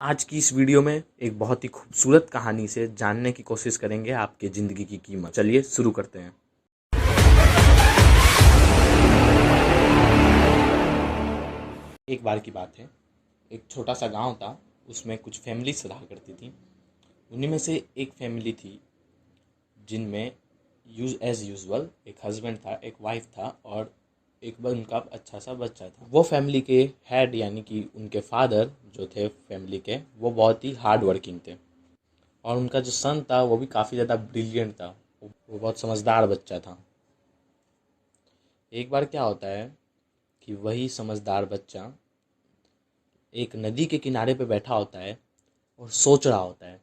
आज की इस वीडियो में एक बहुत ही खूबसूरत कहानी से जानने की कोशिश करेंगे आपके ज़िंदगी की कीमत। चलिए शुरू करते हैं। एक बार की बात है, एक छोटा सा गांव था। उसमें कुछ फैमिलीज रहा करती थी। उन्हीं में से एक फैमिली थी जिनमें एज यूजुअल एक हस्बैंड था, एक वाइफ था और एक बार उनका अच्छा सा बच्चा था। वो फैमिली के हेड यानी कि उनके फादर जो थे फैमिली के, वो बहुत ही हार्ड वर्किंग थे। और उनका जो सन था वो भी काफ़ी ज़्यादा ब्रिलियंट था। वो बहुत समझदार बच्चा था। एक बार क्या होता है कि वही समझदार बच्चा एक नदी के किनारे पे बैठा होता है और सोच रहा होता है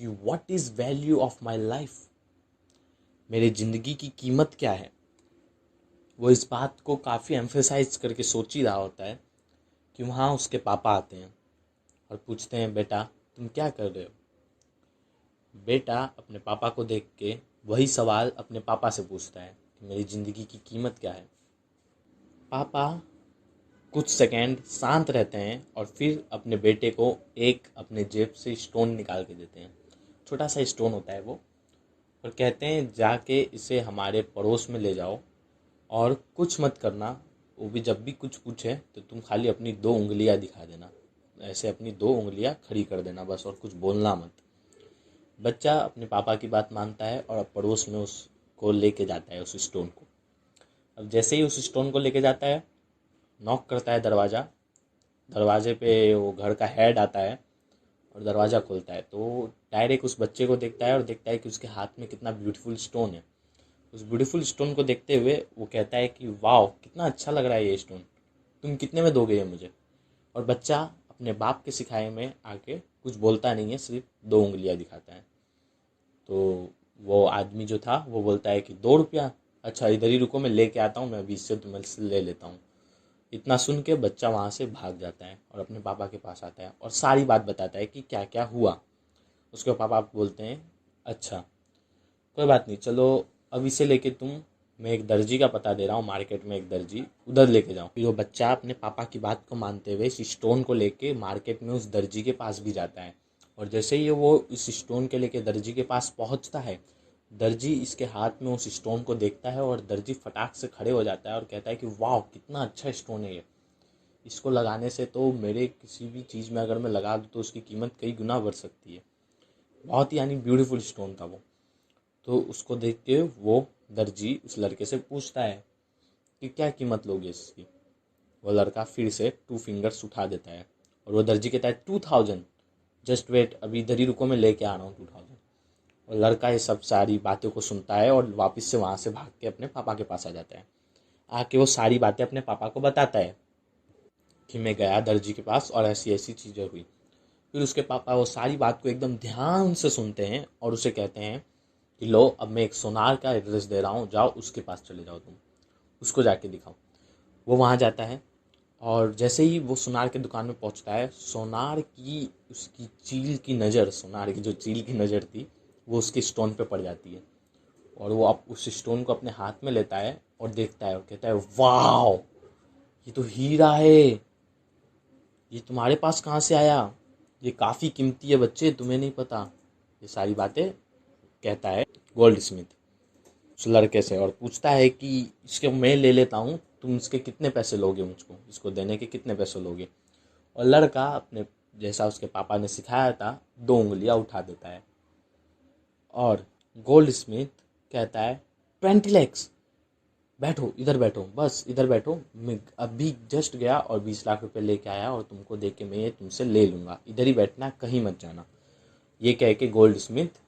कि what is value of my life, मेरी ज़िंदगी की कीमत क्या है। वो इस बात को काफ़ी एम्फेसाइज करके सोच ही रहा होता है कि वहाँ उसके पापा आते हैं और पूछते हैं, बेटा तुम क्या कर रहे हो। बेटा अपने पापा को देख के वही सवाल अपने पापा से पूछता है कि मेरी ज़िंदगी की कीमत क्या है। पापा कुछ सेकंड शांत रहते हैं और फिर अपने बेटे को एक अपने जेब से स्टोन निकाल के देते हैं। छोटा सा स्टोन होता है वो, और कहते हैं जाके इसे हमारे पड़ोस में ले जाओ और कुछ मत करना। वो भी जब भी कुछ पूछे तो तुम खाली अपनी 2 उंगलियां दिखा देना, ऐसे अपनी 2 उंगलियां खड़ी कर देना बस, और कुछ बोलना मत। बच्चा अपने पापा की बात मानता है और पड़ोस में उसको लेके जाता है उस स्टोन को। अब जैसे ही उस स्टोन को लेके जाता है, नॉक करता है दरवाज़ा। दरवाजे पे वो घर का हेड आता है और दरवाज़ा खोलता है तो डायरेक्ट उस बच्चे को देखता है और देखता है कि उसके हाथ में कितना ब्यूटीफुल स्टोन है। उस ब्यूटीफुल स्टोन को देखते हुए वो कहता है कि वाह कितना अच्छा लग रहा है ये स्टोन, तुम कितने में दोगे ये मुझे। और बच्चा अपने बाप के सिखाए में आके कुछ बोलता नहीं है, सिर्फ 2 उंगलियां दिखाता है। तो वो आदमी जो था वो बोलता है कि 2 रुपया, अच्छा इधर ही रुको, मैं लेके आता हूँ, मैं अभी इससे तुम्हें से ले लेता हूँ। इतना सुन के बच्चा वहाँ से भाग जाता है और अपने पापा के पास आता है और सारी बात बताता है कि क्या क्या हुआ। उसके पापा बोलते हैं, अच्छा कोई बात नहीं, चलो अब इसे लेके मैं एक दर्जी का पता दे रहा हूँ, मार्केट में एक दर्जी, उधर लेके जाओ। फिर वो बच्चा अपने पापा की बात को मानते हुए इस स्टोन को लेके मार्केट में उस दर्जी के पास भी जाता है। और जैसे ही वो इस स्टोन के लेके दर्जी के पास पहुंचता है, दर्जी इसके हाथ में उस स्टोन को देखता है और दर्जी फटाक से खड़े हो जाता है और कहता है कि वाह कितना अच्छा स्टोन है ये, इसको लगाने से तो मेरे किसी भी चीज़ में अगर मैं लगा दूँ तो उसकी कीमत कई गुना बढ़ सकती है। बहुत ही यानी ब्यूटीफुल स्टोन था वो। तो उसको देख के वो दर्जी उस लड़के से पूछता है कि क्या कीमत लोगे इसकी। वो लड़का फिर से 2 फिंगर्स उठा देता है और वो दर्जी कहता है 2000, जस्ट वेट, अभी इधर ही रुको, मैं लेके आ रहा हूँ 2000। और लड़का ये सब सारी बातों को सुनता है और वापस से वहाँ से भाग के अपने पापा के पास आ जाता है। आके वो सारी बातें अपने पापा को बताता है कि मैं गया दर्जी के पास और ऐसी ऐसी चीज़ें हुई। फिर उसके पापा वो सारी बात को एकदम ध्यान से सुनते हैं और उसे कहते हैं कि लो अब मैं एक सोनार का एड्रेस दे रहा हूँ, जाओ उसके पास चले जाओ, तुम उसको जाके दिखाओ। वो वहाँ जाता है और जैसे ही वो सोनार की दुकान में पहुँचता है, सोनार की उसकी चील की नज़र, सोनार की जो चील की नज़र थी वो उसके स्टोन पे पड़ जाती है। और वो अब उस स्टोन को अपने हाथ में लेता है और देखता है और कहता है वाह ये तो हीरा है, ये तुम्हारे पास कहाँ से आया, ये काफ़ी कीमती है बच्चे, तुम्हें नहीं पता। ये सारी बातें कहता है गोल्ड स्मिथ उस लड़के से और पूछता है कि इसके मैं ले लेता हूँ, तुम इसके कितने पैसे लोगे, मुझको इसको देने के कितने पैसे लोगे। और लड़का अपने जैसा उसके पापा ने सिखाया था 2 उंगलियां उठा देता है और गोल्ड स्मिथ कहता है 20 lakhs, बैठो इधर बैठो, बस इधर बैठो, मैं अभी जस्ट गया और 20 लाख रुपए लेके आया और तुमको दे के मैं ये तुमसे ले लूँगा, इधर ही बैठना, कहीं मत जाना। ये कह के गोल्ड स्मिथ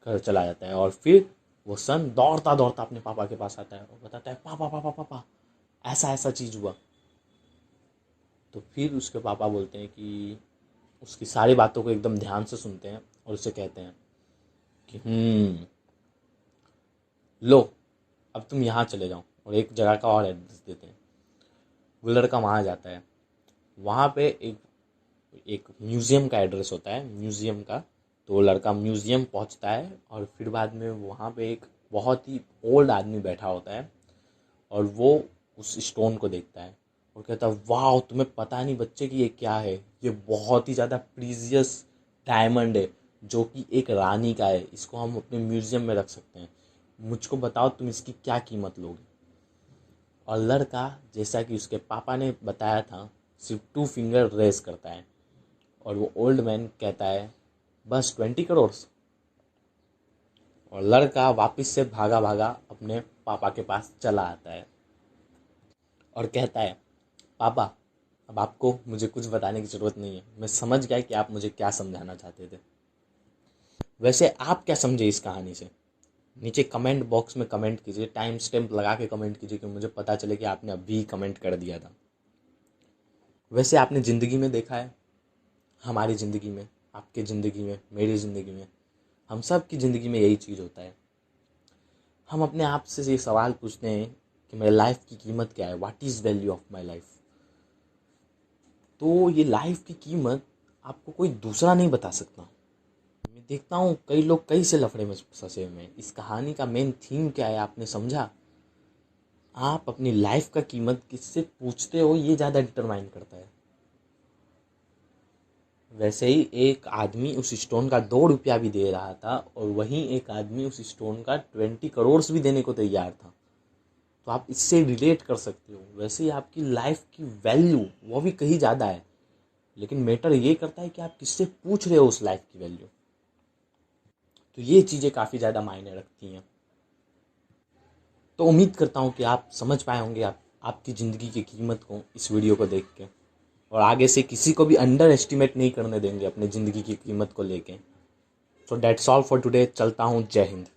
घर चला जाता है और फिर वो सन दौड़ता दौड़ता अपने पापा के पास आता है और बताता है पापा पापा पापा ऐसा ऐसा चीज़ हुआ। तो फिर उसके पापा बोलते हैं कि उसकी सारी बातों को एकदम ध्यान से सुनते हैं और उसे कहते हैं कि लो अब तुम यहाँ चले जाओ, और एक जगह का और एड्रेस देते हैं। वो लड़का वहाँ जाता है। वहाँ पे एक एक म्यूज़ियम का एड्रेस होता है, म्यूज़ियम का। तो वो लड़का म्यूज़ियम पहुँचता है और फिर बाद में वहाँ पे एक बहुत ही ओल्ड आदमी बैठा होता है और वो उस स्टोन को देखता है और कहता है वाह तुम्हें पता नहीं बच्चे कि ये क्या है, ये बहुत ही ज़्यादा प्रीजियस डायमंड है जो कि एक रानी का है, इसको हम अपने म्यूजियम में रख सकते हैं, मुझको बताओ तुम इसकी क्या कीमत लोगे। और लड़का जैसा कि उसके पापा ने बताया था सिर्फ 2 फिंगर रेस करता है और वो ओल्ड मैन कहता है बस 20 करोड़। और लड़का वापस से भागा भागा अपने पापा के पास चला आता है और कहता है पापा अब आपको मुझे कुछ बताने की ज़रूरत नहीं है, मैं समझ गया कि आप मुझे क्या समझाना चाहते थे। वैसे आप क्या समझे इस कहानी से? नीचे कमेंट बॉक्स में कमेंट कीजिए, टाइम स्टैम्प लगा के कमेंट कीजिए कि मुझे पता चले कि आपने अभी कमेंट कर दिया था। वैसे आपने ज़िंदगी में देखा है, हमारी ज़िंदगी में, आपकी ज़िंदगी में, मेरी ज़िंदगी में, हम सब की ज़िंदगी में यही चीज़ होता है। हम अपने आप से ये सवाल पूछते हैं कि मेरे लाइफ की कीमत क्या है, what is value of my life. तो ये लाइफ की कीमत आपको कोई दूसरा नहीं बता सकता। मैं देखता हूँ कई लोग कई से लफड़े में फंसे हुए हैं। इस कहानी का मेन थीम क्या है आपने समझा? आप अपनी लाइफ का कीमत किससे पूछते हो ये ज़्यादा डिटरमाइन करता है। वैसे ही एक आदमी उस स्टोन का 2 रुपया भी दे रहा था और वहीं एक आदमी उस स्टोन का 20 करोड़ भी देने को तैयार था। तो आप इससे रिलेट कर सकते हो। वैसे ही आपकी लाइफ की वैल्यू वो भी कहीं ज़्यादा है, लेकिन मैटर ये करता है कि आप किससे पूछ रहे हो उस लाइफ की वैल्यू। तो ये चीज़ें काफ़ी ज़्यादा मायने रखती हैं। तो उम्मीद करता हूँ कि आप समझ पाए होंगे आपकी ज़िंदगी की कीमत को इस वीडियो को देख के, और आगे से किसी को भी अंडर एस्टिमेट नहीं करने देंगे अपने ज़िंदगी की कीमत को लेके। So that's all for today. चलता हूँ। जय हिंद।